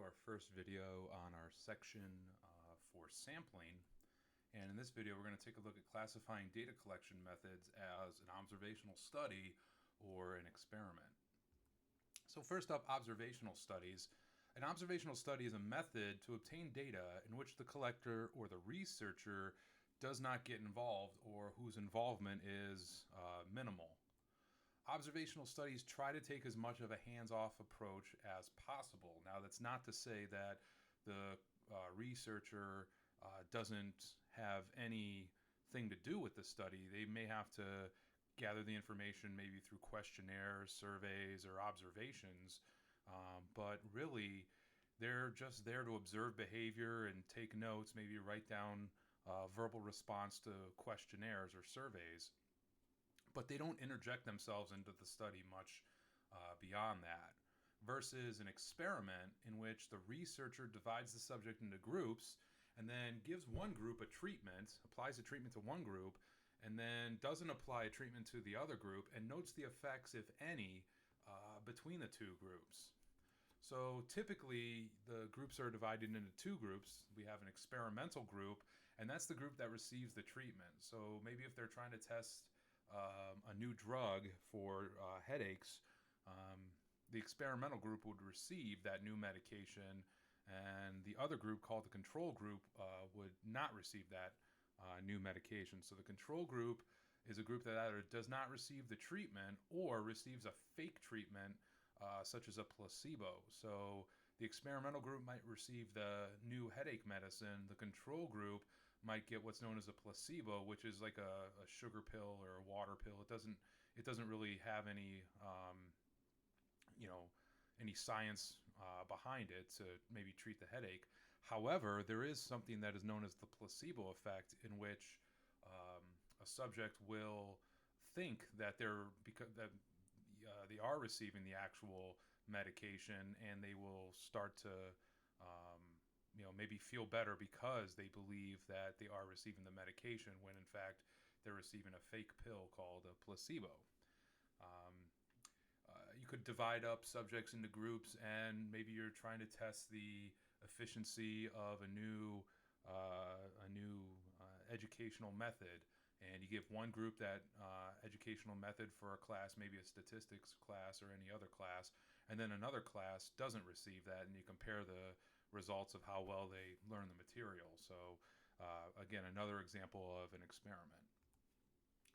to our first video on our section for sampling. And in this video, we're going to take a look at classifying data collection methods as an observational study or an experiment. So first up, observational studies. An observational study is a method to obtain data in which the collector or the researcher does not get involved or whose involvement is minimal. Observational studies try to take as much of a hands-off approach as possible. Now, that's not to say that the researcher doesn't have anything to do with the study. They may have to gather the information maybe through questionnaires, surveys, or observations, but really they're just there to observe behavior and take notes, maybe write down verbal response to questionnaires or surveys. But they don't interject themselves into the study much beyond that, versus an experiment in which the researcher divides the subject into groups and then gives one group a treatment, applies a treatment to one group, and then doesn't apply a treatment to the other group and notes the effects, if any, between the two groups. So typically the groups are divided into two groups. We have an experimental group, and that's the group that receives the treatment. So maybe if they're trying to test a new drug for headaches, the experimental group would receive that new medication, and the other group, called the control group, would not receive that new medication. So the control group is a group that either does not receive the treatment or receives a fake treatment, such as a placebo. So the experimental group might receive the new headache medicine. The control group might get what's known as a placebo, which is like a sugar pill or a water pill. It doesn't really have any any science behind it to maybe treat the headache. However, there is something that is known as the placebo effect, in which a subject will think that they are receiving the actual medication, and they will start to maybe feel better because they believe that they are receiving the medication, when in fact they're receiving a fake pill called a placebo. You could divide up subjects into groups, and maybe you're trying to test the efficiency of a new educational method, and you give one group that educational method for a class, maybe a statistics class or any other class, and then another class doesn't receive that, and you compare the results of how well they learn the material. So again, another example of an experiment.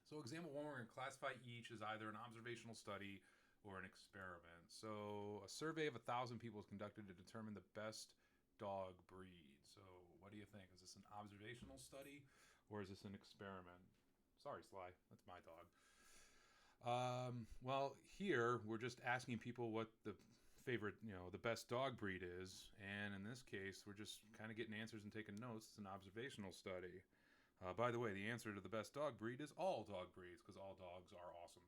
So example one, we're going to classify each as either an observational study or an experiment. So a survey of 1,000 people was conducted to determine the best dog breed. So what do you think? Is this an observational study or is this an experiment? Sorry, Sly, that's my dog. Well, here we're just asking people what the favorite, the best dog breed is, and in this case we're just kind of getting answers and taking notes. It's an observational study. By the way, the answer to the best dog breed is all dog breeds, because all dogs are awesome.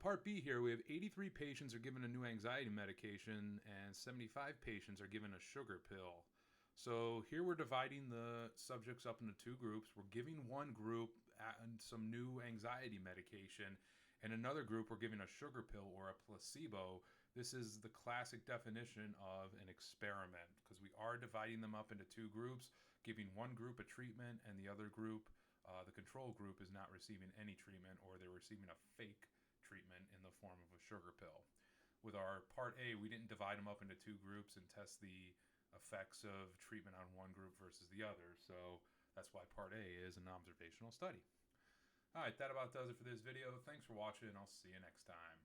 Part B here, we have 83 patients are given a new anxiety medication and 75 patients are given a sugar pill. So here we're dividing the subjects up into two groups. We're giving one group some new anxiety medication, and another group we're giving a sugar pill or a placebo. This is the classic definition of an experiment, because we are dividing them up into two groups, giving one group a treatment, and the other group, the control group, is not receiving any treatment, or they're receiving a fake treatment in the form of a sugar pill. With our part A, we didn't divide them up into two groups and test the effects of treatment on one group versus the other. So that's why part A is an observational study. All right, that about does it for this video. Thanks for watching, and I'll see you next time.